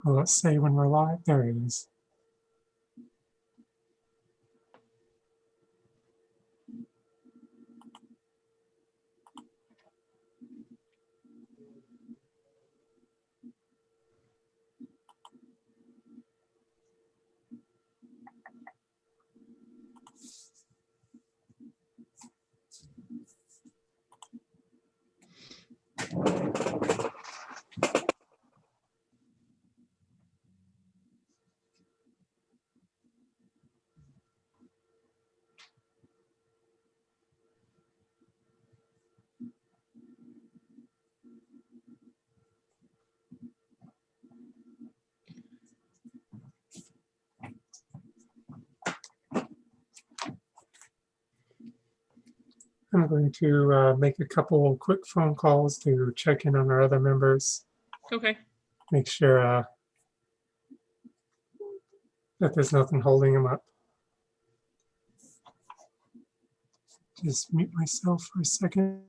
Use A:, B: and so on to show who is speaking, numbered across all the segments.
A: Well, let's say when we're live. There it is. I'm going to make a couple quick phone calls to check in on our other members,
B: Okay.
A: make sure that there's nothing holding them up. Just mute myself for a second.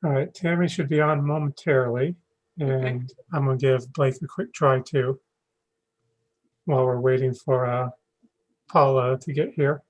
A: All right, Tammy should be on momentarily, and
B: Okay.
A: I'm gonna give Blake a quick try too, while we're waiting for Paula to get here.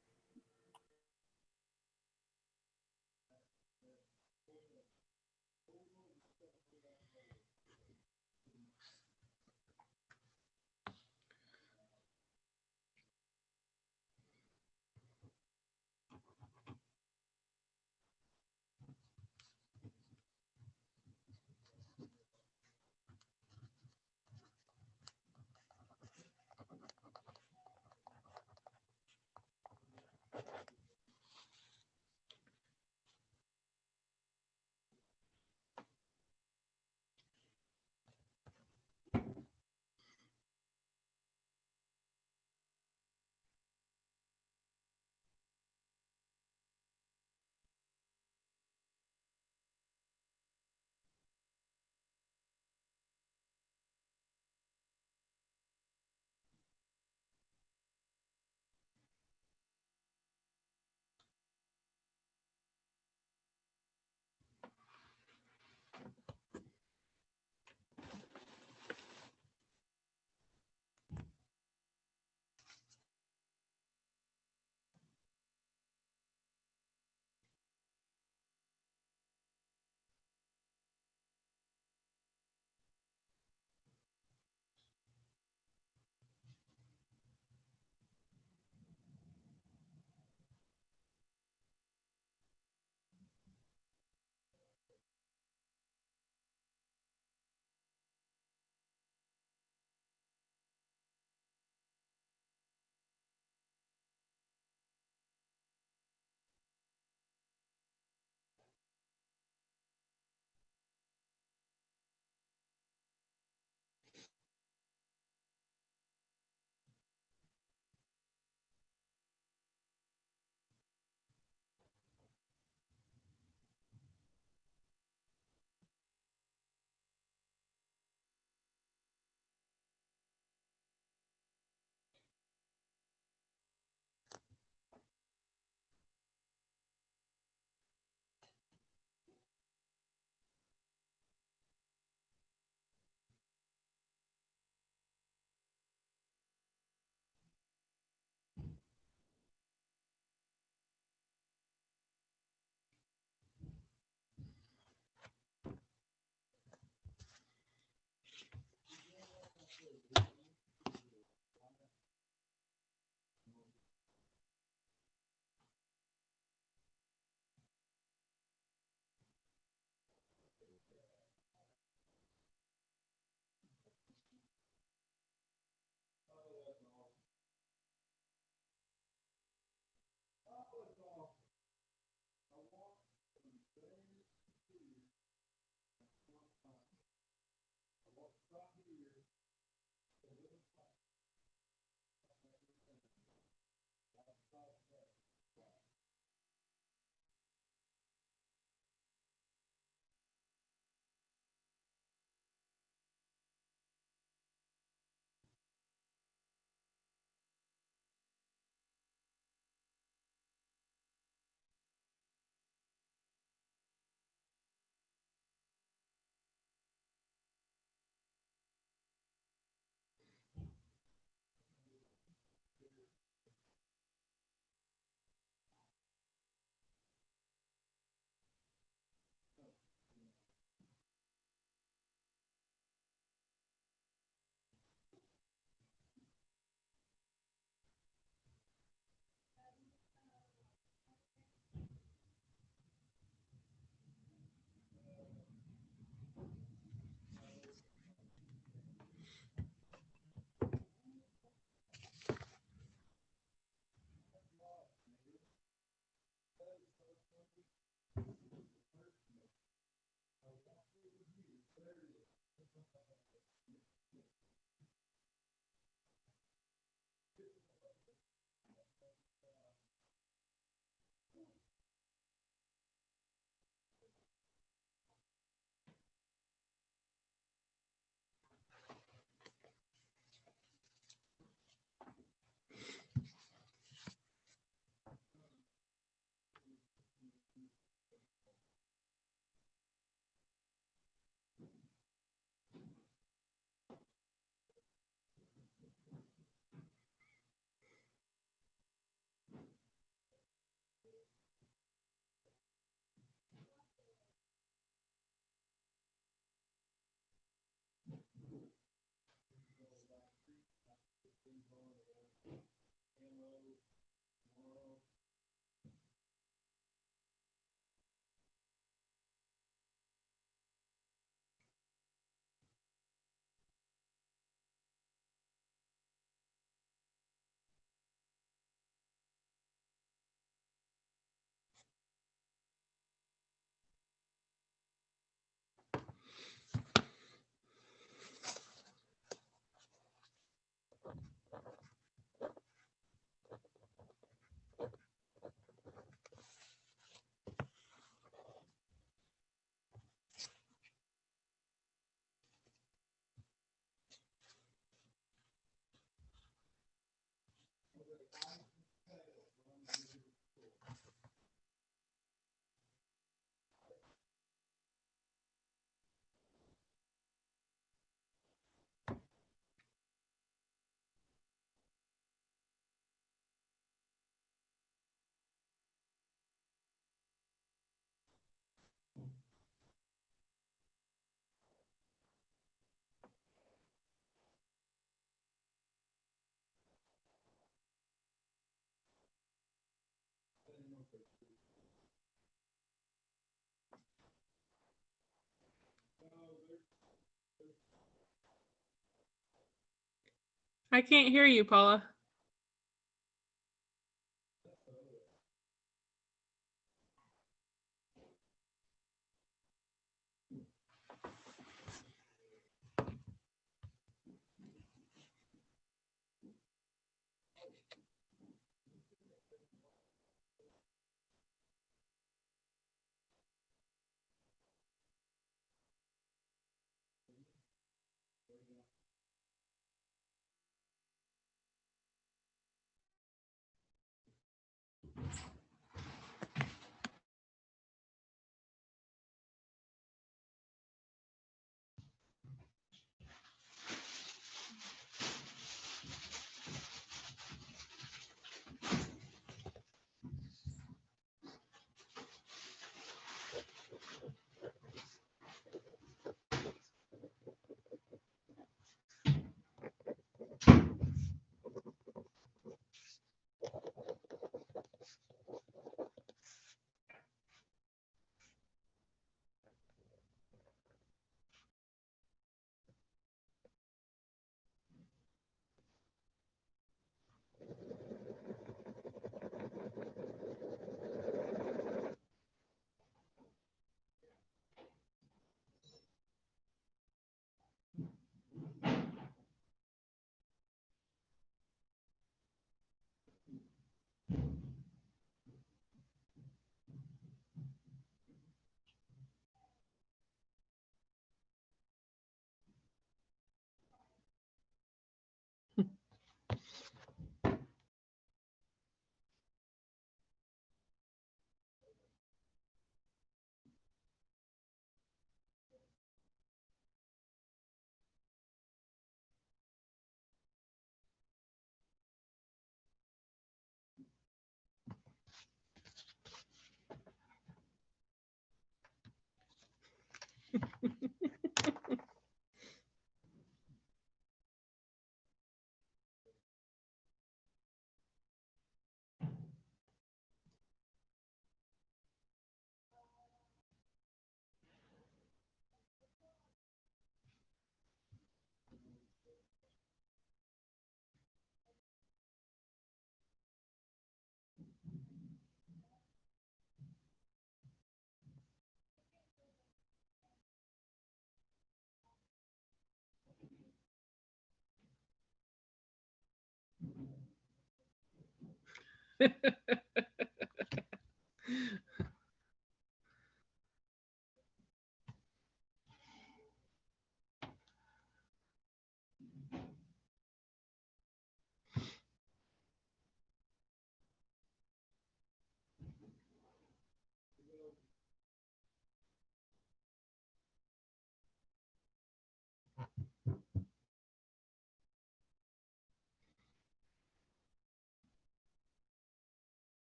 B: I can't hear you, Paula.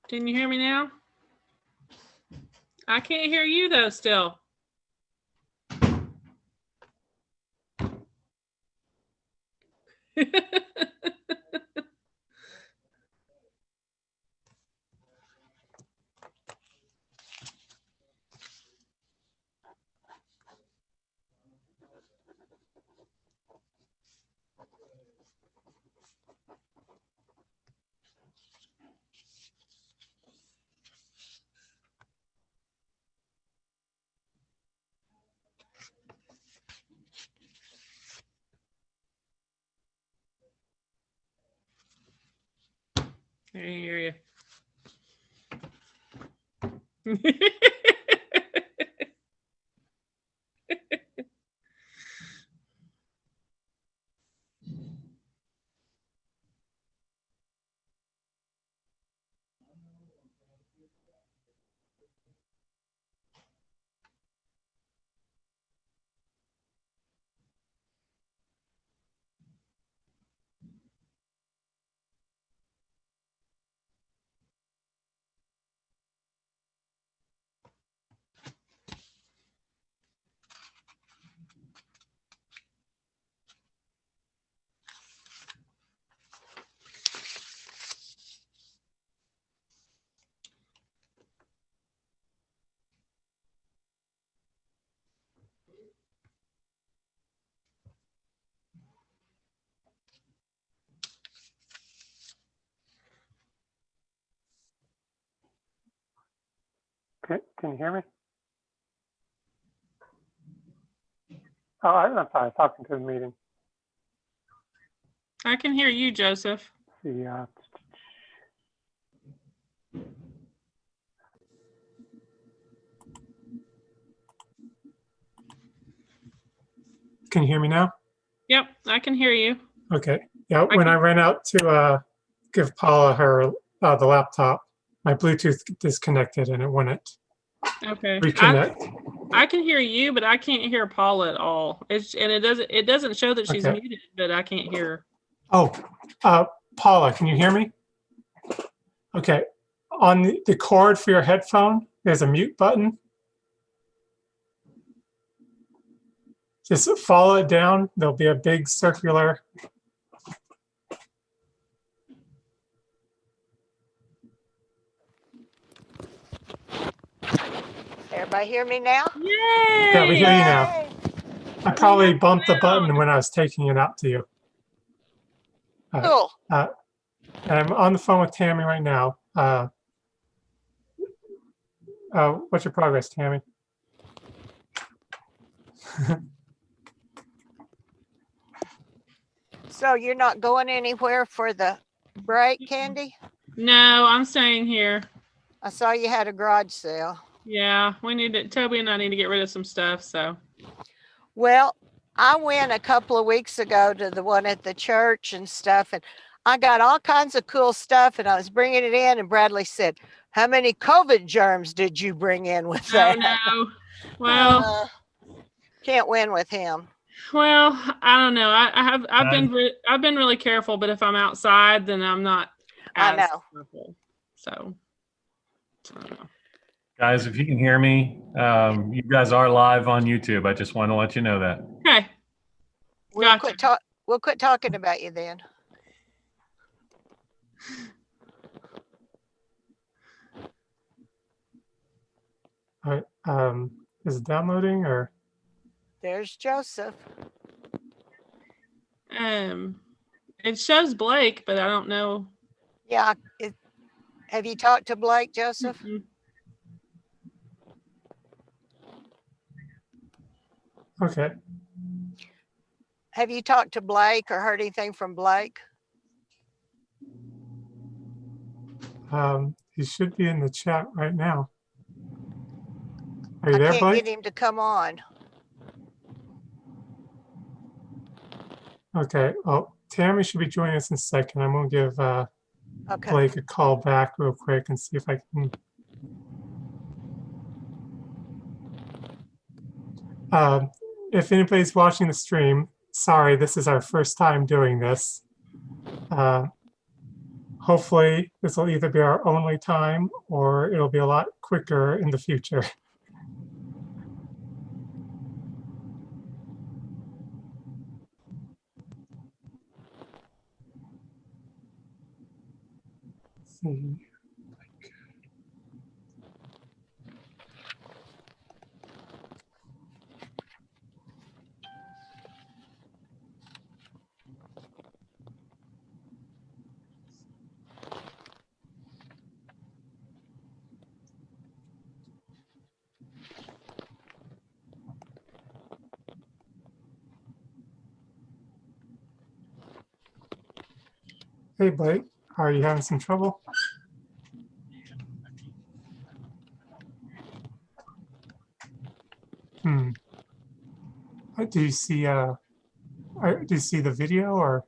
B: Can you hear me now? I can't hear you though still. I hear you.
A: Okay, can you hear me? Oh, I'm sorry, talking to the meeting.
B: I can hear you, Joseph.
A: Let's see, can you hear me now?
B: Yep, I can hear you.
A: Okay. Yeah,
B: I
A: when I
B: can,
A: ran out to give Paula her the laptop, my Bluetooth disconnected and it wouldn't
B: okay.
A: reconnect.
B: I can hear you, but I can't hear Paula at all. It doesn't show that she's
A: Okay.
B: muted, but I can't hear her.
A: Oh, Paula, can you hear me? Okay. On the cord for your headphone, there's a mute button. Just follow it down. There'll be a big circular.
C: Everybody hear me now?
B: Yay!
A: Yeah, we hear you now.
C: Yay!
A: I probably bumped the button when I was taking it out to you.
C: Cool.
A: And I'm on the phone with Tammy right now. What's your progress, Tammy?
C: So you're not going anywhere for the break, Candy?
B: No, I'm staying here.
C: I saw you had a garage sale.
B: Yeah, Toby and I need to get rid of some stuff, so.
C: Well, I went a couple of weeks ago to the one at the church and stuff, and I got all kinds of cool stuff, and I was bringing it in, and Bradley said, "How many COVID germs did you bring in with that?"
B: Oh no. Well,
C: Can't win with him.
B: well, I don't know. I've been really careful, but if I'm outside, then I'm not
C: I
B: as
C: know.
B: careful. So I don't know.
D: Guys, if you can hear me, you guys are live on YouTube. I just want to let you know that.
B: Okay.
C: We'll
B: Gotcha.
C: quit talking about you then.
A: All right. Is it downloading or?
C: There's Joseph.
B: It shows Blake, but I don't know.
C: Yeah. Have you talked to Blake, Joseph?
B: Mm-mm.
A: Okay.
C: Have you talked to Blake or heard anything from Blake?
A: He should be in the chat right now. Are you
C: I
A: there,
C: can't
A: Blake?
C: get him to come on.
A: Okay. Well, Tammy should be joining us in a second. I'm going to give
C: Okay.
A: Blake a call back real quick and see if I can. If anybody's watching the stream, sorry, this is our first time doing this. Hopefully, this will either be our only time or it'll be a lot quicker in the future. Let's see. Hey, Blake. Are you having some trouble? Hmm. Do you see the video or?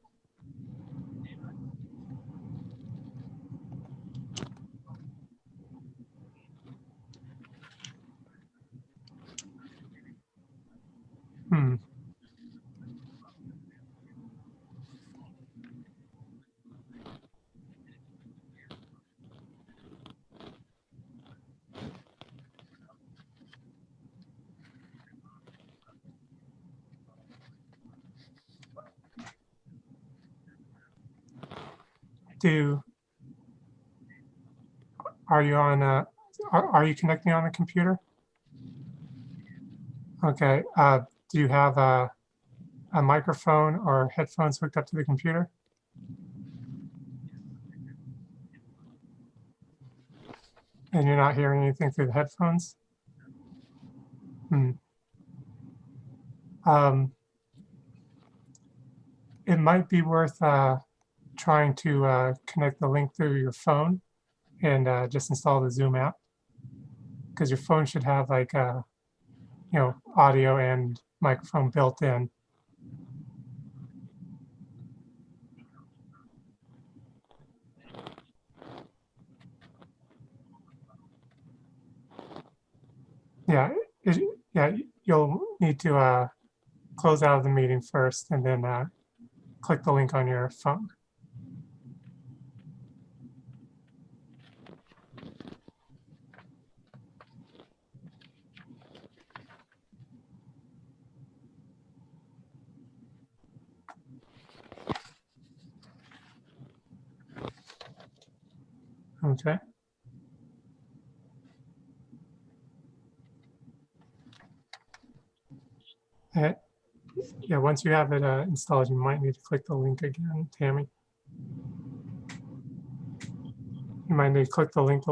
A: Hmm. Are you on are you connecting on a computer? Okay. Do you have a microphone or headphones hooked up to the computer? And you're not hearing anything through the headphones? Hmm. Um, it might be worth trying to connect the link through your phone and just install the Zoom app, because your phone should have like audio and microphone built in. Yeah, yeah, you'll need to close out of the meeting first and then click the link on your phone. Okay. Uh, yeah, once you have it installed, you might need to click the link again, Tammy. You might need to click the link.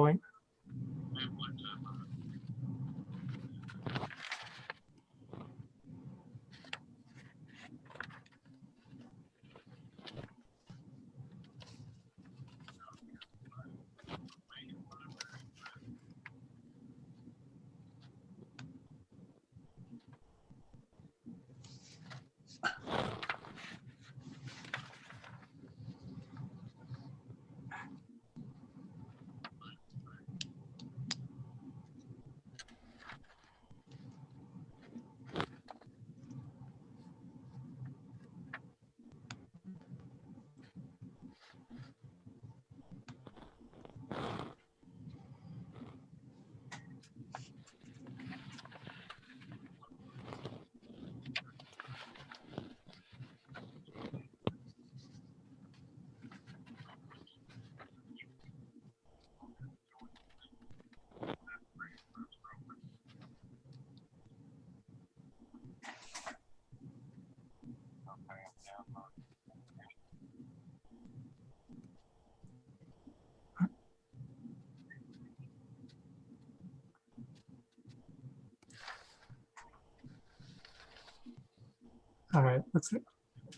A: All right, all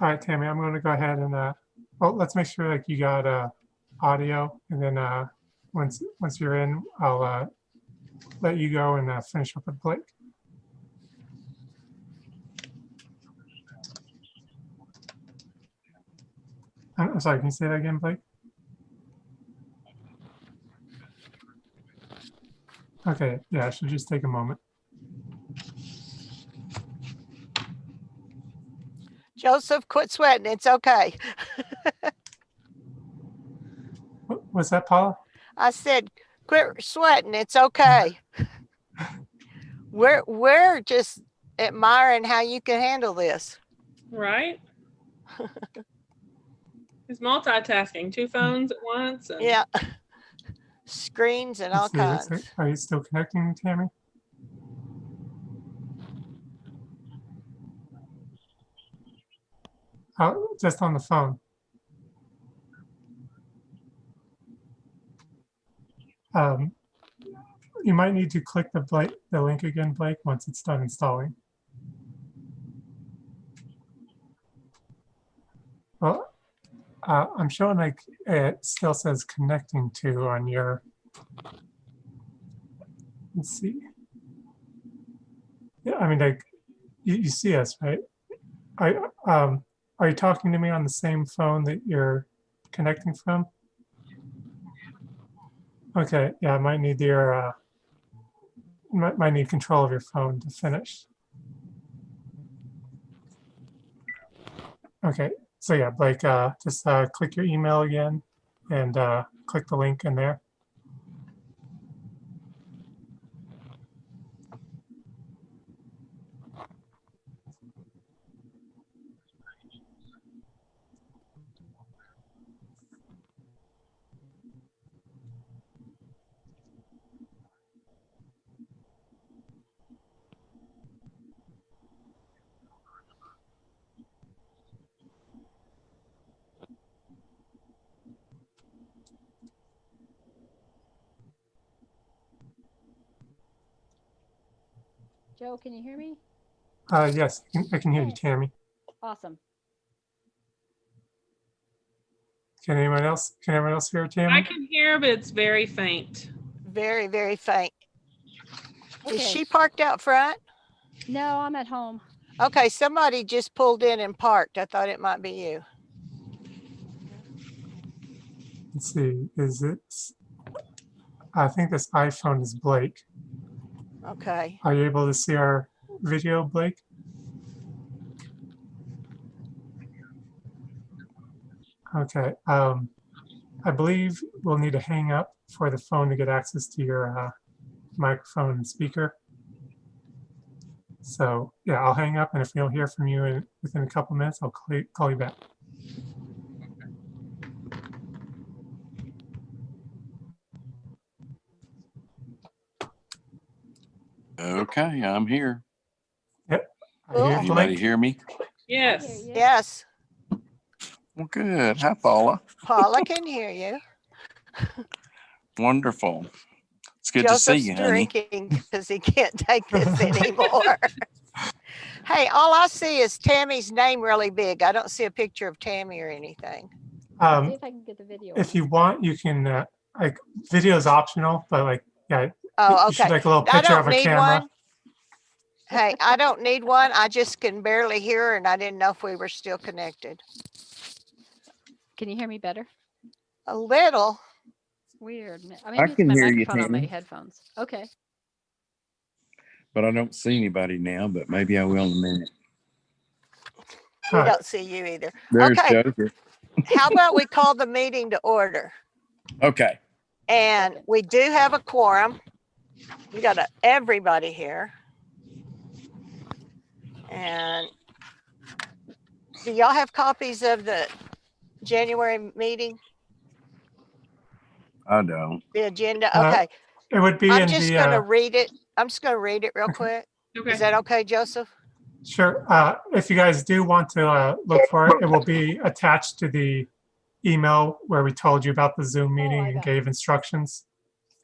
A: right, Tammy, I'm going to go ahead and well, let's make sure like you got audio, and then once you're in, I'll let you go and finish up with Blake. I'm sorry, can you say that again, Blake? Okay, yeah, it should just take a moment.
C: Joseph, quit sweating. It's okay.
A: What's that, Paula?
C: I said, quit sweating. It's okay. We're just admiring how you can handle this.
B: Right? He's multitasking, 2 phones at once. And
C: Yeah. Screens and all
A: Let's see,
C: kinds.
A: are you still connecting, Tammy? Oh, just on the phone. You might need to click the link again, Blake, once it's done installing. Well, I'm showing like it still says connecting to on your, let's see. Yeah, I mean, like, you see us, right? I, are you talking to me on the same phone that you're connecting from? Okay, yeah, I might need your, might need control of your phone to finish. Okay, so yeah, Blake, just click your email again and click the link in there.
E: Joe, can you hear me?
A: Yes, I can hear you,
E: Hey.
A: Tammy.
E: Awesome.
A: Can anyone else? Can everyone else hear
B: I
A: Tammy?
B: can hear, but it's very faint.
C: Very, very faint.
E: Okay.
C: Is she parked out front?
E: No, I'm at home.
C: Okay, somebody just pulled in and parked. I thought it might be you.
A: Let's see, is it? I think this iPhone is Blake.
C: Okay.
A: Are you able to see our video, Blake? Okay. I believe we'll need to hang up for the phone to get access to your microphone and speaker. So yeah, I'll hang up, and if we don't hear from you within a couple minutes, I'll call you back.
F: Okay, I'm here.
A: Yep. Are
C: Cool.
A: you here,
F: Anybody
A: Blake?
F: hear me?
B: Yes.
E: I hear you.
C: Yes,
F: Well, good. Hi, Paula.
C: Paula can hear you.
F: Wonderful. It's good
C: Joseph's
F: to see you, honey.
C: drinking because he can't take this anymore. Hey, all I see is Tammy's name really big. I don't see a picture of Tammy or anything.
E: I'll see if I can get the video.
A: If
E: on.
A: you want, you can like video is optional, but like yeah,
C: Oh,
A: you should
C: okay.
A: like a little
C: I
A: picture
C: don't
A: of a
C: need
A: camera.
C: one. Hey, I don't need one. I just can barely hear her, and I didn't know if we were still connected.
E: Can you hear me better?
C: A little.
E: Weird. Maybe it's
F: can
E: my
F: hear you,
E: microphone on my
F: Tammy.
E: headphones. Okay.
F: But I don't see anybody now, but maybe I will in a minute.
C: We
A: All right.
C: don't see you either.
F: There's
C: Okay.
F: Joseph.
C: How about we call the meeting to order?
F: Okay.
C: And
E: Second.
C: we do have a quorum. We got everybody here. And do y'all have copies of the January meeting,
F: I don't.
C: the agenda?
A: Uh,
C: Okay,
A: It would be
C: I'm
A: in
C: just
A: the
C: gonna read it. I'm just gonna read it real quick.
B: Okay.
C: Is that okay, Joseph?
A: sure. If you guys do want to look for it, it will be attached to the email where we told you about the Zoom meeting
E: I
A: and
E: got it.
A: gave instructions.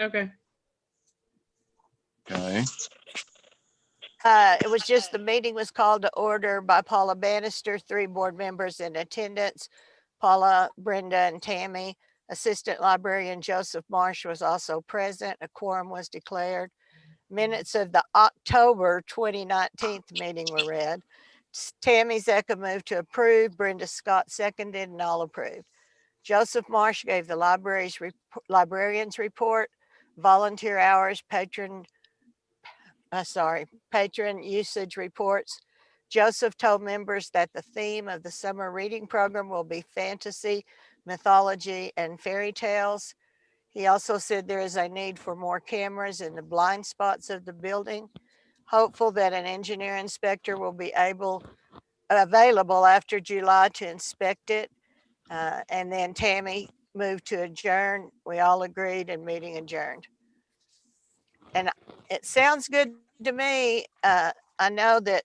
B: Okay.
F: Okay.
C: It was just the meeting was called to order by Paula Bannister, 3 board members in attendance. Paula, Brenda, and Tammy. Assistant Librarian Joseph Marsh was also present. A quorum was declared. Minutes of the October 2019 meeting were read. Tammy Zecca moved to approve. Brenda Scott seconded, and all approved. Joseph Marsh gave the librarian's report, volunteer hours, patron usage reports. Joseph told members that the theme of the summer reading program will be fantasy, mythology, and fairy tales. He also said there is a need for more cameras in the blind spots of the building. Hopeful that an engineer inspector will be available after July to inspect it. And then Tammy moved to adjourn. We all agreed, and meeting adjourned. And it sounds good to me. I know that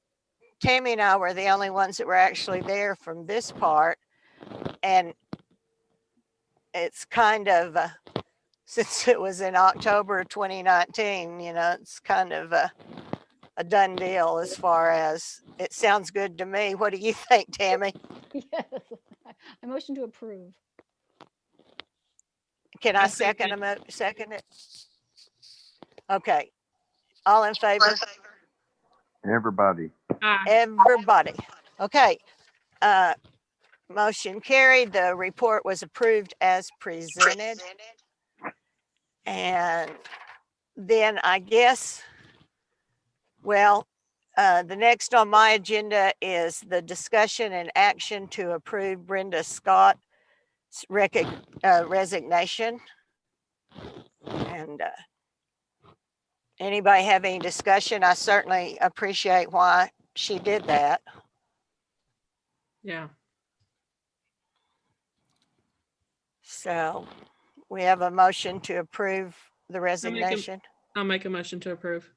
C: Tammy and I were the only ones that were actually there from this part. And it's kind of, since it was in October 2019, it's kind of a done deal as far as it sounds good to me. What do you think, Tammy?
E: Yes. A motion to approve.
C: Can I
B: I'll second
C: second it? Okay. All in favor?
F: Everybody.
B: Aye.
C: Everybody. Okay. Motion carried. The report was approved as presented. And then I guess, well, the next on my agenda is the discussion and action to approve Brenda Scott's resignation. And anybody have any discussion? I certainly appreciate why she did that.
B: Yeah.
C: So we have a motion to approve the resignation.
B: I'll make a motion to approve.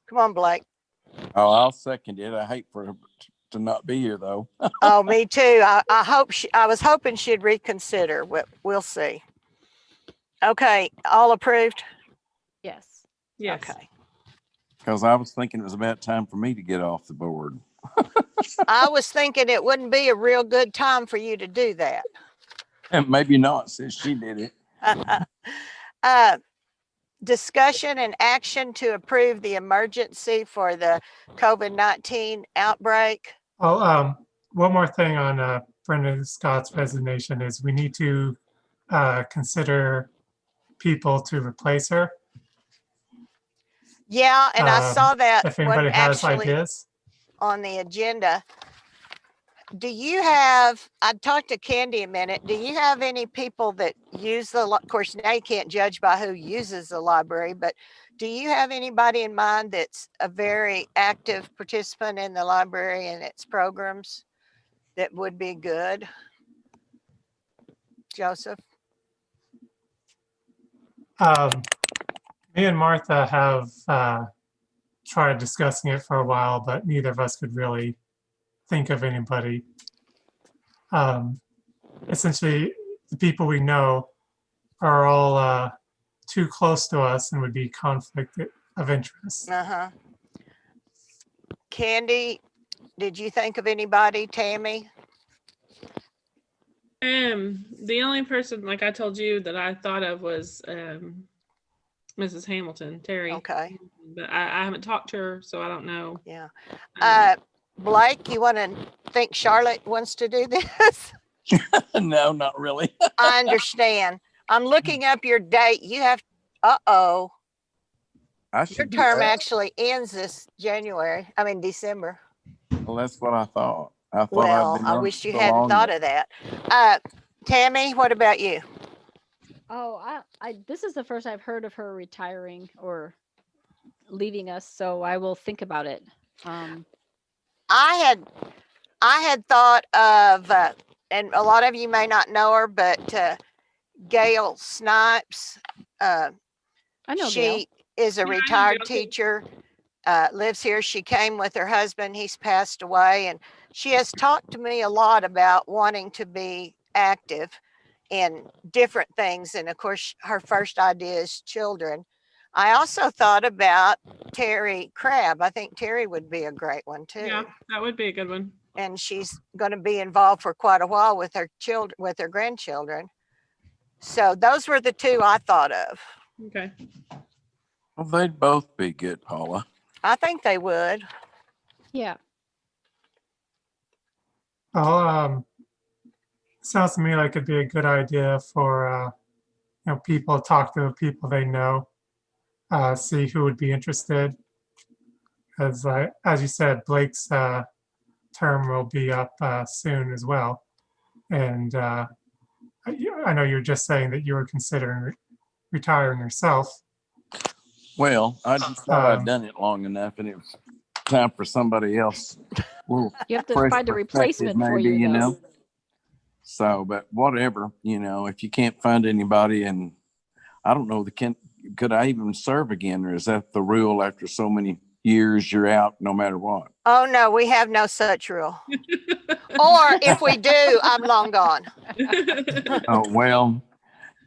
C: Come on, Blake.
F: Oh, I'll second it. I hate for her to not be here though.
C: Oh, me too. I was hoping she'd reconsider. We'll see. Okay, all approved?
E: Yes.
B: Yes.
C: Okay.
F: Because I was thinking it was about time for me to get off the board.
C: I was thinking it wouldn't be a real good time for you to do that.
F: And maybe not since she did it.
C: Discussion and action to approve the emergency for the COVID-19 outbreak.
A: Oh, one more thing on Brenda Scott's resignation is we need to consider people to replace her.
C: Yeah, and I saw that
A: If
C: one
A: anybody has
C: actually
A: ideas.
C: on the agenda. Do you have, I talked to Candy a minute, do you have any people that use of course, now you can't judge by who uses the library, but do you have anybody in mind that's a very active participant in the library and its programs that would be good? Joseph?
A: Me and Martha have tried discussing it for a while, but neither of us could really think of anybody. Essentially, the people we know are all too close to us and would be conflict of interest.
C: Uh-huh. Candy, did you think of anybody? Tammy?
B: The only person, like I told you, that I thought of was Mrs. Hamilton, Terry.
C: Okay.
B: But I haven't talked to her, so I don't know.
C: Yeah.
B: Um,
C: Blake, you want to think Charlotte wants to do this?
F: No, not really.
C: I understand. I'm looking up your date. You have, uh-oh,
F: I
C: your
F: should do
C: term
F: that.
C: actually ends this December.
F: Well, that's what I thought. I thought
C: Well,
F: I'd been
C: I
F: on
C: wish you
F: so
C: hadn't
F: long
C: thought
F: that-
C: of that. Tammy, what about you?
E: Oh, this is the first I've heard of her retiring or leaving us, so I will think about it.
C: I had thought of, and a lot of you may not know her, but Gail Snipes.
E: I know Gail.
C: She is a
B: Yeah, I know
C: retired
B: Gail too.
C: teacher, lives here. She came with her husband. He's passed away. And she has talked to me a lot about wanting to be active in different things. And of course, her first idea is children. I also thought about Terry Crabb. I think Terry would be a great one too.
B: Yeah, that would be a good one.
C: And she's going to be involved for quite a while with her children, with her grandchildren. So those were the two I thought of.
B: Okay.
F: Well, they'd both be good, Paula.
C: I think they would.
E: Yeah.
A: Well, sounds to me like it'd be a good idea for people to talk to people they know, see who would be interested. Because as you said, Blake's term will be up soon as well, and I know you were just saying that you were considering retiring yourself.
F: Well, I just thought
A: Um,
F: I'd done it long enough and it was time for somebody else. Well,
E: You have to
F: fresh
E: find a replacement for
F: perspective,
E: you,
F: maybe,
E: though.
F: So, but whatever, if you can't find anybody, and I don't know, could I even serve again? Or is that the rule after so many years, you're out no matter what?
C: Oh, no, we have no such rule. Or if we do, I'm long gone.
F: Oh, well,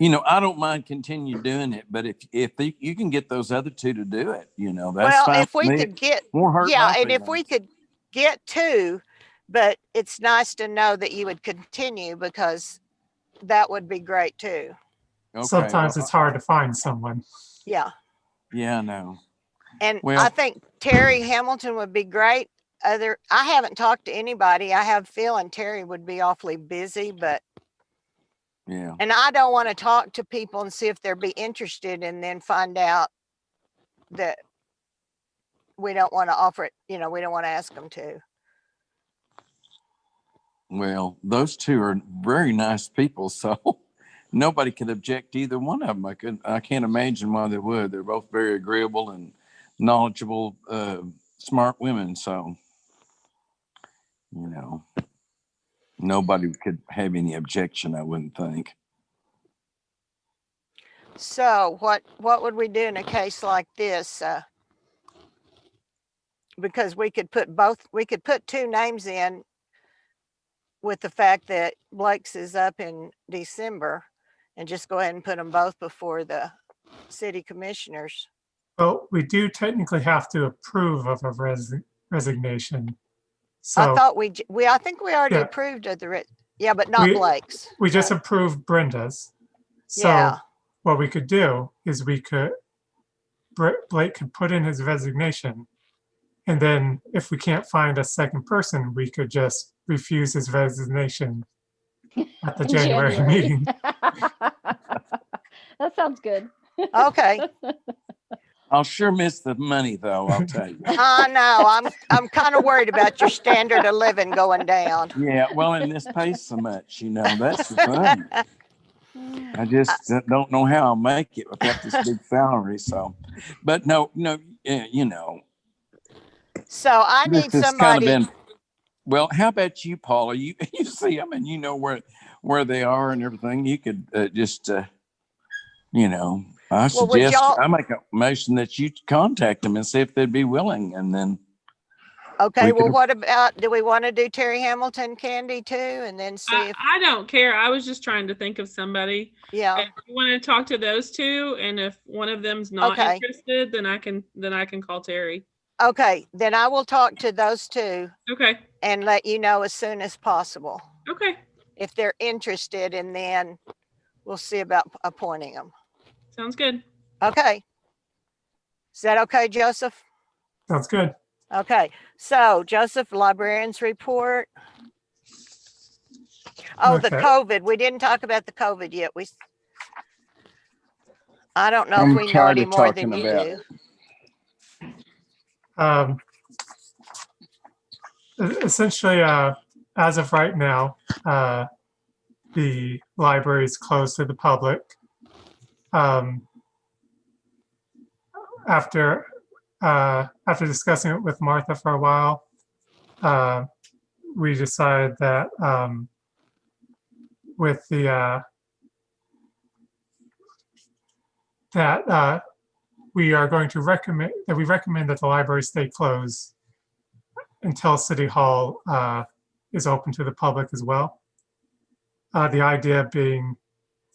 F: I don't mind continue doing it, but if you can get those other two to do it, that's
C: Well,
F: fine.
C: if we
F: with me.
C: could get,
F: Won't hurt
C: yeah,
F: my
C: and if we
F: feelings.
C: could get two, But it's nice to know that you would continue because that would be great too.
F: Okay,
A: Sometimes
F: well,
A: it's hard to find someone.
C: Yeah.
F: yeah, no.
C: And
F: Well-
C: I think Terry Hamilton would be great. I haven't talked to anybody. I have a feeling Terry would be awfully busy, but
F: Yeah.
C: and I don't want to talk to people and see if they'll be interested and then find out that we don't want to offer it, we don't want to ask them to.
F: Well, those two are very nice people, so nobody could object to either one of them. I can't imagine why they would. They're both very agreeable and knowledgeable, smart women. So, nobody could have any objection, I wouldn't think.
C: So what would we do in a case like this? Because we could put two names in with the fact that Blake's is up in December and just go ahead and put them both before the city commissioners.
A: Well, we do technically have to approve of a resignation.
C: I
A: So
C: thought I think we already
A: Yeah.
C: approved of yeah, but not
A: We-
C: Blake's.
A: we just approved Brenda's. So
C: Yeah.
A: what we could do is Blake could put in his resignation. And then if we can't find a second person, we could just refuse his resignation at the
E: In
A: January meeting.
E: That sounds good.
C: Okay.
F: I'll sure miss the money, though, I'll tell you.
C: I know. I'm kind of worried about your standard of living going down.
F: Yeah, well, and this pays so much, that's the thing. I just don't know how I'll make it without this big salary. So, but no,
C: So I
F: this
C: need
F: has
C: somebody.
F: kind of been. Well, how about you, Paula? You see them and you know where they are and everything. You could I
C: Well, would
F: suggest
C: y'all-
F: I make a motion that you contact them and see if they'd be willing, and then
C: Okay,
F: we
C: well,
F: could-
C: what about, do we want to do Terry Hamilton Candy too? And then see if,
B: I don't care. I was just trying to think of somebody.
C: yeah,
B: If you want to talk to those two, and if one of them's not
C: Okay.
B: interested, then I can call Terry.
C: okay, then I will talk to those two
B: Okay.
C: and let you know as soon as possible
B: Okay.
C: if they're interested, and then we'll see about appointing them.
B: Sounds good.
C: Okay. Is that okay, Joseph?
A: Sounds good.
C: Okay, so Joseph, librarian's report. Oh, the
A: Okay.
C: COVID. We didn't talk about the COVID yet. I don't know
F: I'm
C: if we know
F: tired
C: any
F: of
C: more than
F: talking
C: you
F: about
C: do.
A: Essentially, as of right now, the library is closed to the public. After discussing it with Martha for a while, we decided that with the we are going to recommend that the library stay closed until City Hall is open to the public as well. The idea being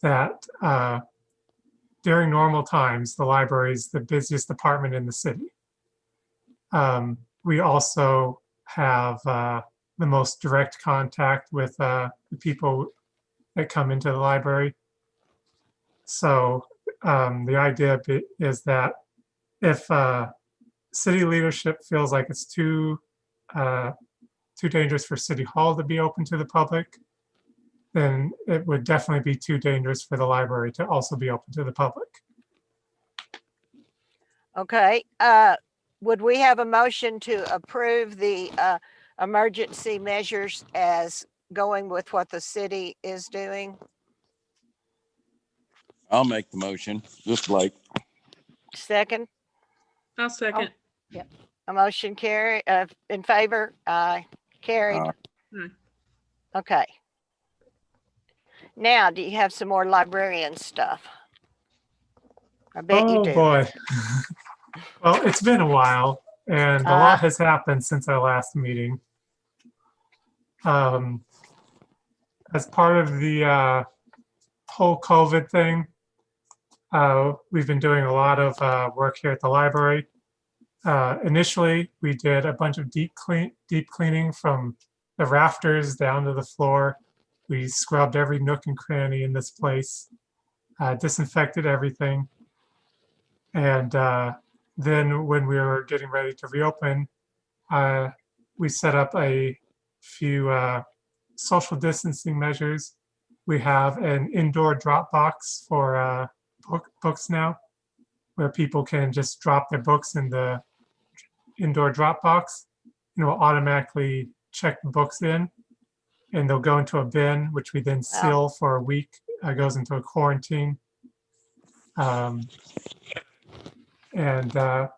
A: that during normal times, the library is the busiest department in the city. We also have the most direct contact with the people that come into the library. So the idea is that if city leadership feels like it's too dangerous for City Hall to be open to the public, then it would definitely be too dangerous for the library to also be open to the public.
C: Okay, would we have a motion to approve the emergency measures as going with what the city is doing?
F: I'll make the motion. Just like
C: Second,
B: I'll second.
C: a motion in favor, carried.
B: Aye.
C: Okay. Now, do you have some more librarian stuff? I bet you
A: Oh
C: do.
A: boy. Well, it's been a while and a lot has happened since our last meeting. As part of the whole COVID thing, we've been doing a lot of work here at the library. Initially, we did a bunch of deep cleaning from the rafters down to the floor. We scrubbed every nook and cranny in this place, disinfected everything. And then when we were getting ready to reopen, we set up a few social distancing measures. We have an indoor drop box for books now, where people can just drop their books in the indoor drop box, and it will automatically check the books in, and they'll go into a bin, which we then seal for a week. Goes into a quarantine. And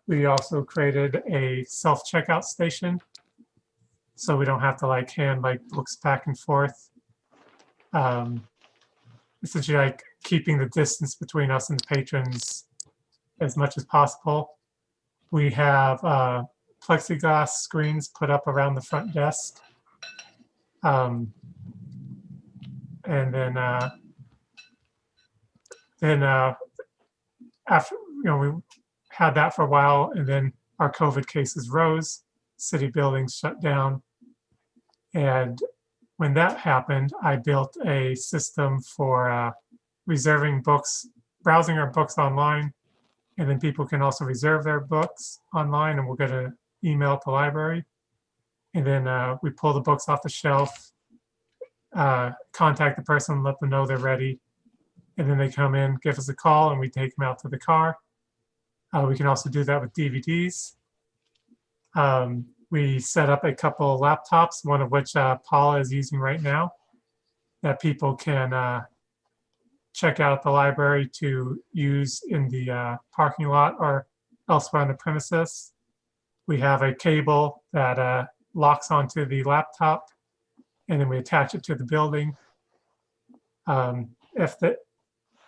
A: we also created a self-checkout station, so we don't have to like hand like books back and forth. Essentially like keeping the distance between us and the patrons as much as possible. We have plexiglass screens put up around the front desk. And then after, we had that for a while, and then our COVID cases rose, city buildings shut down. And when that happened, I built a system for reserving books, browsing our books online, and then people can also reserve their books online, and we'll get an email at the library. And then we pull the books off the shelf, contact the person, let them know they're ready, and then they come in, give us a call, and we take them out to the car. We can also do that with DVDs. We set up a couple of laptops, one of which Paula is using right now, that people can check out at the library to use in the parking lot or elsewhere on the premises. We have a cable that locks onto the laptop, and then we attach it to the building.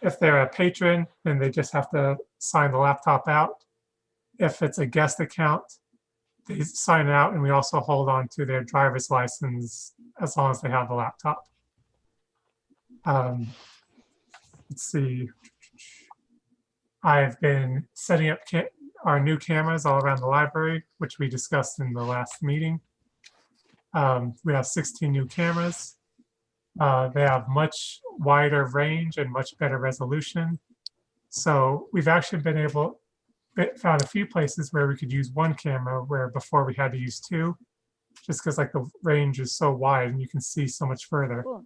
A: If they're a patron, then they just have to sign the laptop out. If it's a guest account, they sign it out, and we also hold on to their driver's license as long as they have the laptop. Let's see. I've been setting up our new cameras all around the library, which we discussed in the last meeting. We have 16 new cameras. They have much wider range and much better resolution. So we've actually found a few places where we could use one camera where before we had to use two, just because like the range is so wide and you can see so much further.
E: Cool.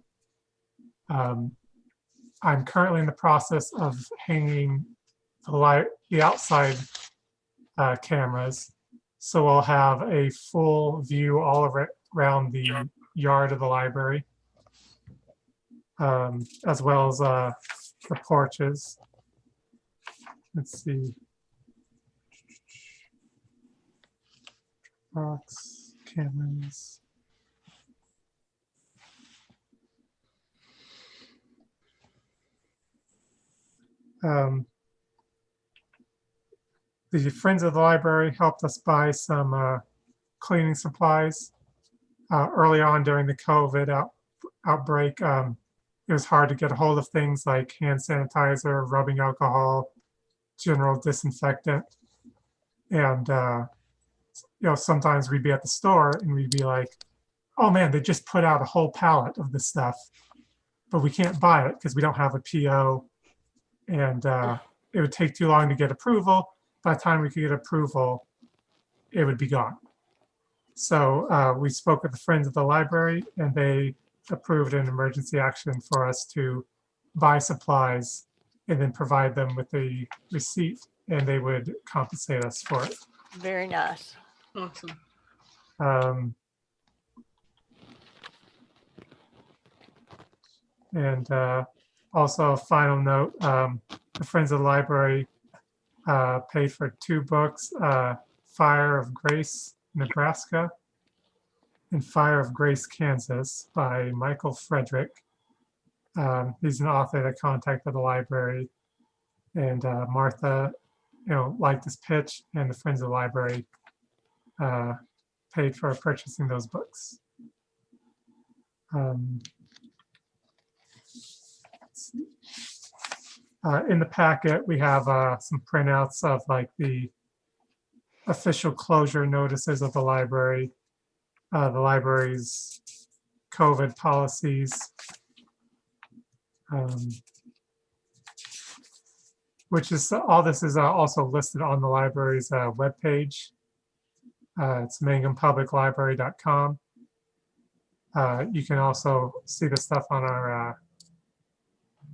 A: I'm currently in the process of hanging the outside cameras. So we'll have a full view all around the yard of the library, as well as the porches. Let's see. Box, cameras. The Friends of the Library helped us buy some cleaning supplies. Early on during the COVID outbreak, it was hard to get a hold of things like hand sanitizer, rubbing alcohol, general disinfectant. And sometimes we'd be at the store and we'd be like, oh man, they just put out a whole pallet of this stuff, but we can't buy it because we don't have a PO, and it would take too long to get approval. By the time we could get approval, it would be gone. So we spoke with the Friends of the Library, and they approved an emergency action for us to buy supplies and then provide them with a receipt, and they would compensate us for it.
C: Very nice.
B: Awesome.
A: And also a final note, the Friends of the Library paid for 2 books, Fire of Grace, Nebraska, and Fire of Grace, Kansas by Michael Frederick. He's an author that contacted the library, and Martha, liked this pitch, and the Friends of the Library paid for purchasing those books. In the packet, we have some printouts of like the official closure notices of the library. The library's COVID policies, which is all this is also listed on the library's webpage. It's mangumpubliclibrary.com. You can also see the stuff on our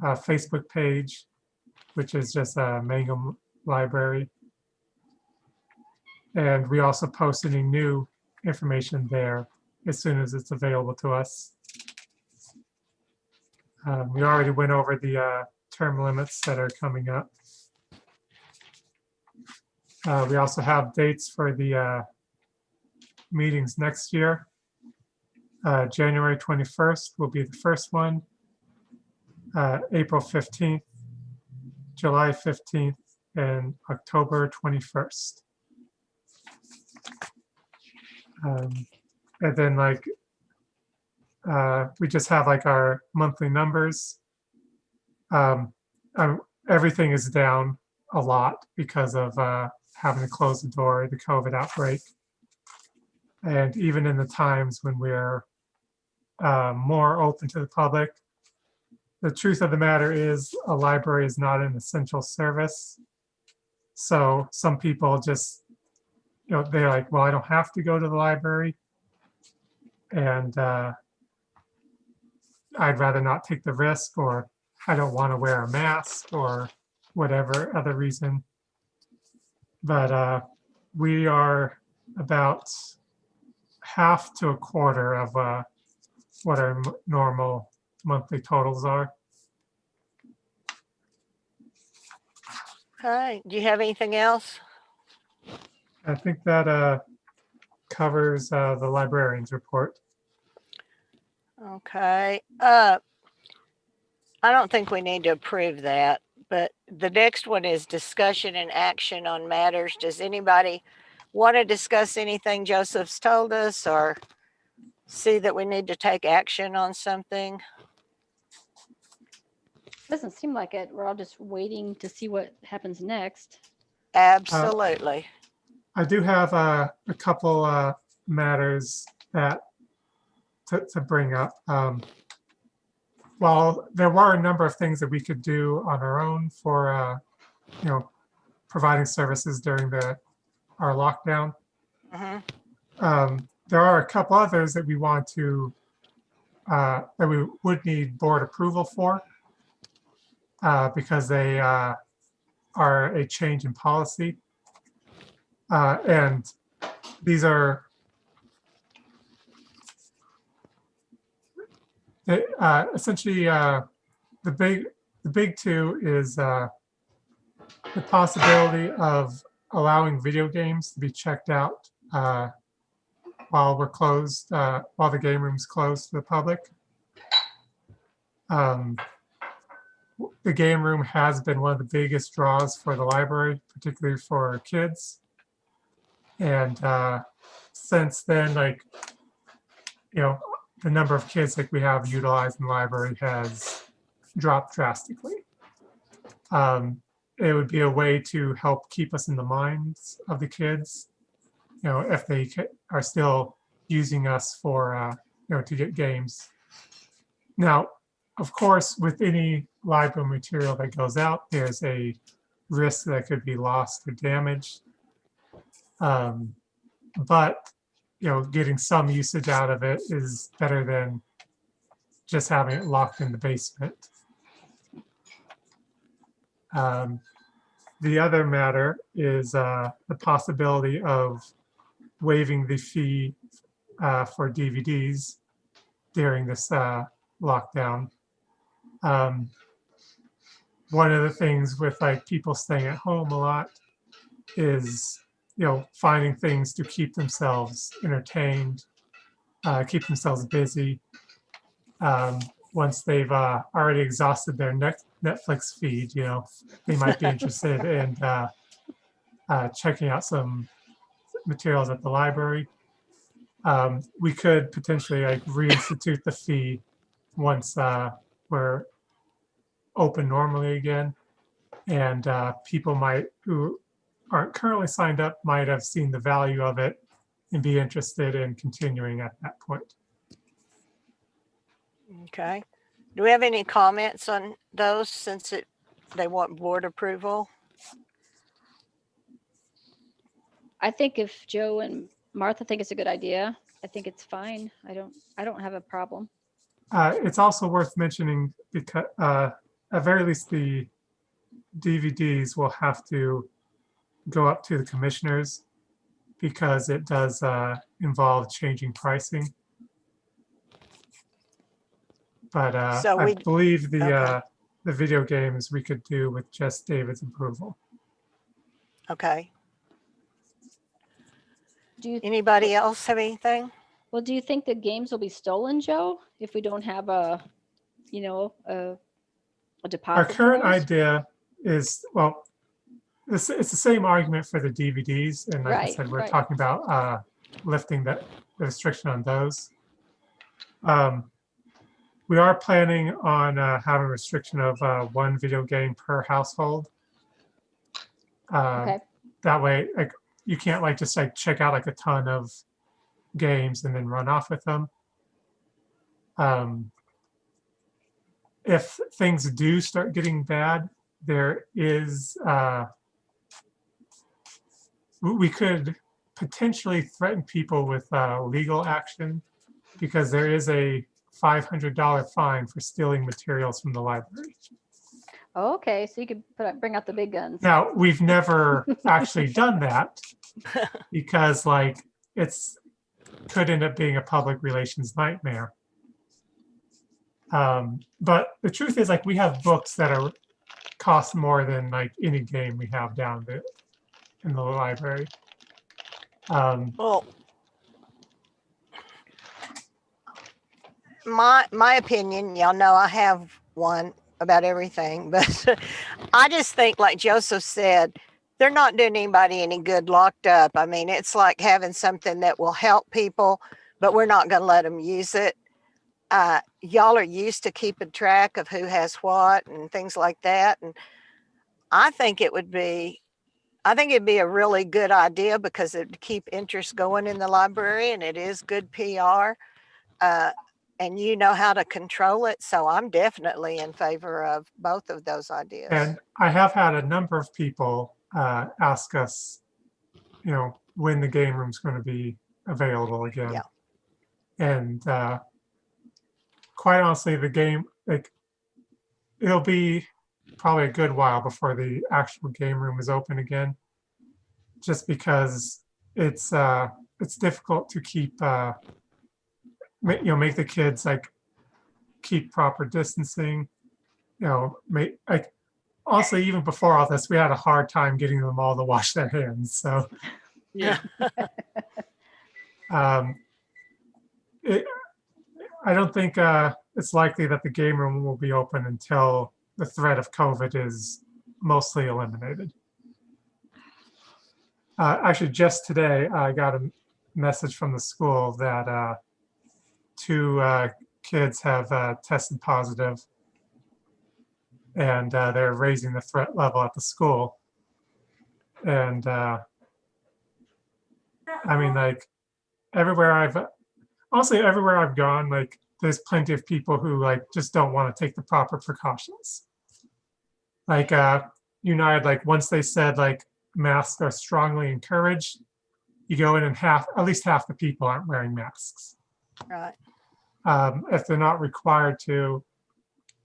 A: Facebook page, which is just Mangum Library. And we also post any new information there as soon as it's available to us. We already went over the term limits that are coming up. We also have dates for the meetings next year. January 21st will be the first one. April 15th, July 15th, and October 21st. And then like, we just have like our monthly numbers. Everything is down a lot because of having to close the door, the COVID outbreak. And even in the times when we're more open to the public, the truth of the matter is a library is not an essential service. So some people just, they're like, well, I don't have to go to the library. And I'd rather not take the risk, or I don't want to wear a mask, or whatever other reason. But we are about half to a quarter of what our normal monthly totals are.
C: Hi, do you have anything else?
A: I think that covers the librarian's report.
C: Okay. I don't think we need to approve that, but the next one is discussion and action on matters. Does anybody want to discuss anything Joseph's told us, or see that we need to take action on something?
E: Doesn't seem like it. We're all just waiting to see what happens next.
C: Absolutely.
A: I do have a couple matters that to bring up. While there were a number of things that we could do on our own for providing services during our lockdown, there are a couple others that we want to that we would need board approval for, because they are a change in policy. And these are essentially the big two is the possibility of allowing video games to be checked out while we're closed, while the game room's closed to the public. The game room has been one of the biggest draws for the library, particularly for kids. And since then, like, the number of kids that we have utilizing the library has dropped drastically. It would be a way to help keep us in the minds of the kids, if they are still using us for, to get games. Now, of course, with any library material that goes out, there's a risk that could be lost or damaged. But getting some usage out of it is better than just having it locked in the basement. The other matter is the possibility of waiving the fee for DVDs during this lockdown. One of the things with like people staying at home a lot is finding things to keep themselves entertained, keep themselves busy. Once they've already exhausted their Netflix feed, they might be interested in checking out some materials at the library. We could potentially like reinstitute the fee once we're open normally again, and people who aren't currently signed up might have seen the value of it and be interested in continuing at that point.
C: Okay. Do we have any comments on those since they want board approval?
E: I think if Joe and Martha think it's a good idea, I think it's fine. I don't have a problem.
A: It's also worth mentioning because at very least the DVDs will have to go up to the commissioners because it does involve changing pricing. But
C: So
A: I believe
C: okay.
A: the video games we could do with just David's approval.
C: Okay.
E: Do you
C: Anybody else have anything?
E: Well, do you think the games will be stolen, Joe, if we don't have a deposit?
A: Our
E: for
A: current
E: those?
A: idea is, well, it's the same argument for the DVDs. And like I
E: Right,
A: said, we're
E: right.
A: talking about lifting the restriction on those. We are planning on having a restriction of one video game per household.
E: Okay.
A: That way, like, you can't like just like check out like a ton of games and then run off with them. If things do start getting bad, there is we could potentially threaten people with legal action because there is a $500 fine for stealing materials from the library.
E: Oh, okay, so you could bring out the big guns.
A: Now, we've never actually done that because like it's could end up being a public relations nightmare. But the truth is, like, we have books that are cost more than like any game we have down in the library.
C: Well, my opinion, y'all know I have one about everything, but I just think, like Joseph said, they're not doing anybody any good locked up. I mean, it's like having something that will help people, but we're not going to let them use it. Y'all are used to keeping track of who has what and things like that. And I think it'd be a really good idea because it'd keep interest going in the library and it is good PR. And you know how to control it. So I'm definitely in favor of both of those ideas.
A: And I have had a number of people ask us, you know, when the game room's going to be available again.
C: Yeah.
A: And quite honestly, the game, like, it'll be probably a good while before the actual game room is open again, just because it's difficult to keep make the kids like keep proper distancing, make like honestly, even before all this, we had a hard time getting them all to wash their hands. So
B: Yeah.
A: I don't think it's likely that the game room will be open until the threat of COVID is mostly eliminated. Actually, just today, I got a message from the school that 2 kids have tested positive, and they're raising the threat level at the school. And I mean, like, everywhere I've gone, like, there's plenty of people who like just don't want to take the proper precautions. Like United, like once they said like masks are strongly encouraged, you go in and at least half the people aren't wearing masks.
C: Right.
A: If they're not required to.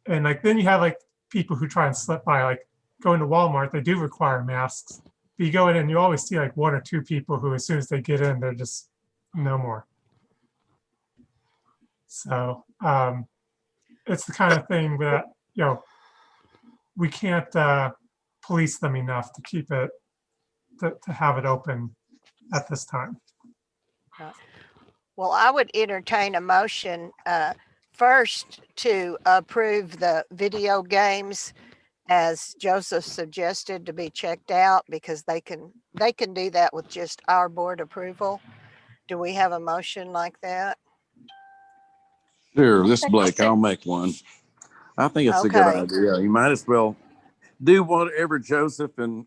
A: And like then you have like people who try and slip by, like going to Walmart, they do require masks. But you go in and you always see like 1 or 2 people who, as soon as they get in, they're just no more. So it's the kind of thing that, we can't police them enough to keep it, to have it open at this time.
C: Well, I would entertain a motion first to approve the video games as Joseph suggested to be checked out because they can do that with just our board approval. Do we have a motion like that?
F: Sure, this is Blake. I'll make one. I think it's a good
C: Okay.
F: idea. You might as well do whatever Joseph and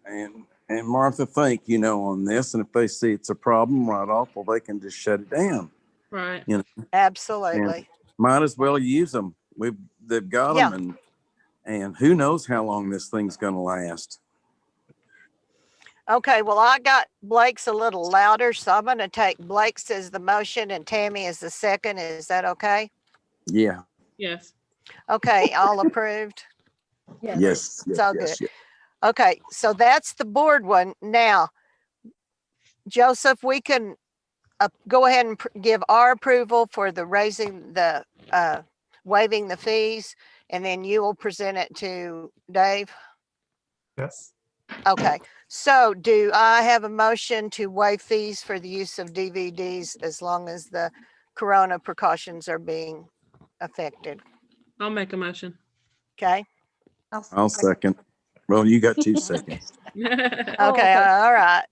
F: Martha think, on this. And if they see it's a problem right off, well, they can just shut it down.
B: Right.
C: Absolutely.
F: Might as well use them. They've got
C: Yeah.
F: them, and who knows how long this thing's going to last.
C: Okay, well, I got Blake's a little louder, so I'm going to take Blake's as the motion and Tammy as the second. Is that okay?
F: Yeah.
B: Yes.
C: Okay, all approved.
F: Yes.
C: It's all good. Okay, so that's the board one. Now, Joseph, we can go ahead and give our approval for the raising the, waiving the fees, and then you will present it to Dave.
A: Yes.
C: Okay, so do I have a motion to waive fees for the use of DVDs as long as the corona precautions are being affected?
B: I'll make a motion.
C: Okay,
F: I'll second. Well, you got 2 seconds.
C: okay,
E: okay.
C: all right.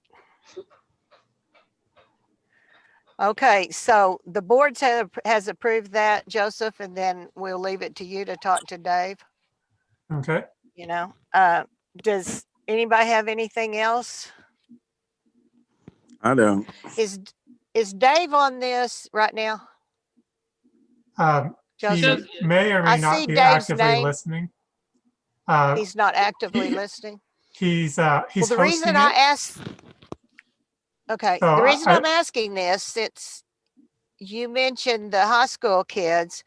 C: Okay, so the board has approved that, Joseph, and then we'll leave it to you to talk to Dave.
A: Okay.
C: You know, does anybody have anything else?
F: I don't.
C: Is Dave on this right now?
A: He
C: Joseph,
A: may or may
C: I
A: not
C: see
A: be
C: Dave's
A: actively
C: name.
A: listening.
C: He's not actively listening.
A: He's
C: Well, the
A: hosting
C: reason I
A: it.
C: asked, okay,
A: So
C: the reason
A: I-
C: I'm asking this, since you mentioned the high school kids,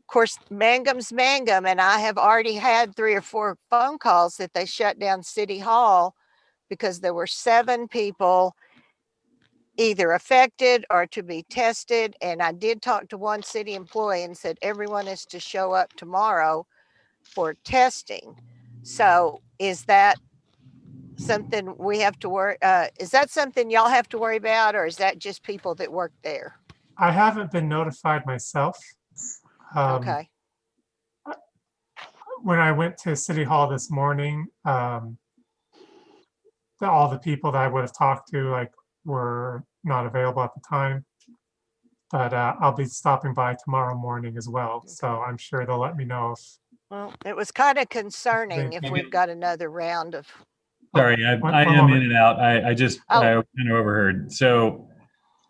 C: of course, Mangum's Mangum, and I have already had 3 or 4 phone calls that they shut down City Hall because there were 7 people either affected or to be tested. And I did talk to one city employee and said everyone is to show up tomorrow for testing. So is that something we have to worry? Is that something y'all have to worry about, or is that just people that work there?
A: I haven't been notified myself.
C: Okay.
A: When I went to City Hall this morning, all the people that I would have talked to were not available at the time. But I'll be stopping by tomorrow morning as well. So I'm sure they'll let me know if.
C: Well, it was kind of concerning if we've got another round of,
D: Sorry,
A: one
D: I am
A: moment.
D: in and out. I
C: Oh.
D: kind of overheard. So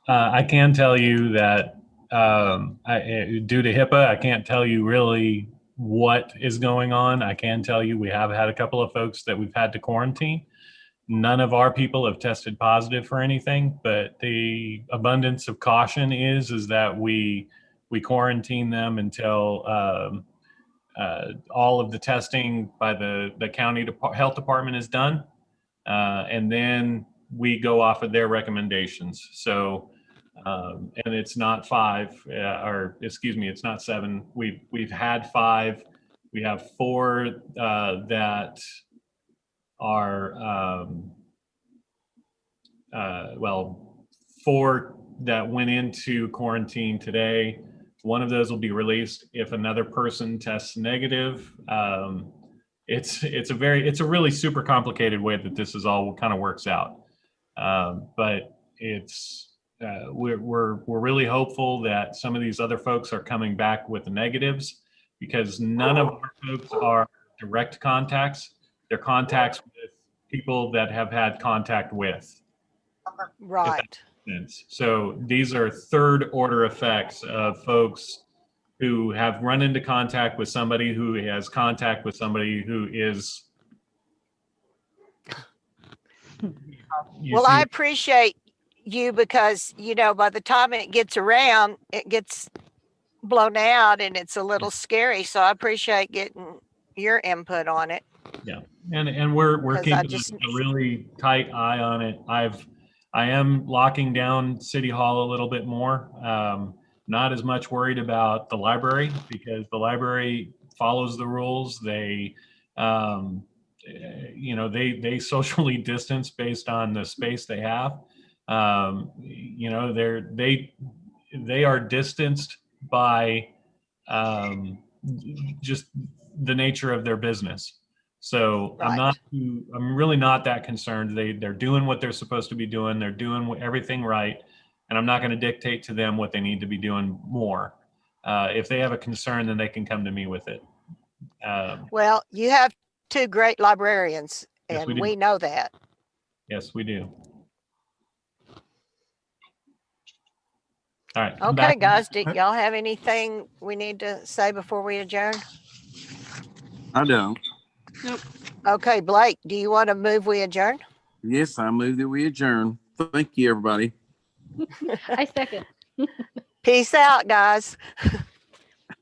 D: I can tell you that due to HIPAA, I can't tell you really what is going on. I can tell you we have had a couple of folks that we've had to quarantine. None of our people have tested positive for anything, but the abundance of caution is that we quarantine them until all of the testing by the county health department is done, and then we go off of their recommendations. So, and it's not 5, or excuse me, it's not 7. We've had 5. We have 4 that are well, 4 that went into quarantine today. One of those will be released if another person tests negative. It's a really super complicated way that this is all kind of works out. But it's we're really hopeful that some of these other folks are coming back with the negatives, because none of our folks are direct contacts. They're contacts with people that have had contact with.
C: right.
D: So these are 3rd order effects of folks who have run into contact with somebody who has contact with somebody who is.
C: Well, I appreciate you because, by the time it gets around, it gets blown out and it's a little scary. So I appreciate getting your input on it.
D: Yeah, and we're
C: 'Cause
D: keeping a really tight eye on it. I am locking down City Hall a little bit more. Not as much worried about the library, because the library follows the rules. They they socially distance based on the space they have. They are distanced by just the nature of their business. So
C: Right.
D: I'm really not that concerned. They're doing what they're supposed to be doing. They're doing everything right. And I'm not going to dictate to them what they need to be doing more. If they have a concern, then they can come to me with it.
C: Well, you have 2 great librarians,
D: Yes, we
C: and
D: do.
C: we know that.
D: Yes, we do. All right. I'm
C: Okay,
D: back.
C: guys, do y'all have anything we need to say before we adjourn?
F: I don't.
B: Nope.
C: Okay, Blake, do you want to move we adjourn?
F: Yes, I move that we adjourn. Thank you, everybody.
E: I second.
C: Peace out, guys.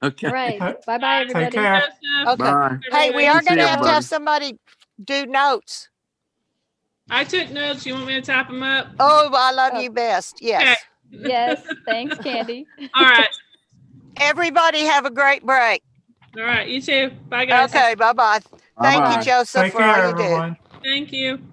F: Okay.
E: All right.
A: Uh,
E: Bye-bye,
A: Take
E: everybody.
A: care.
B: Joseph.
C: Okay.
F: Bye.
C: Hey, we
B: Everybody.
C: are
F: See
C: going to have
F: everybody.
C: somebody do notes.
B: I took notes. You want me to type them up?
C: Oh, I love
E: Oh.
C: you best. Yes.
E: Yes. Thanks, Candy.
B: All right.
C: Everybody have a great break.
B: All right. You too. Bye, guys.
C: Okay, bye-bye. Thank you,
F: Bye-bye.
C: Joseph,
A: Take
C: for all
A: care,
C: you do.
A: everyone.
B: Thank you.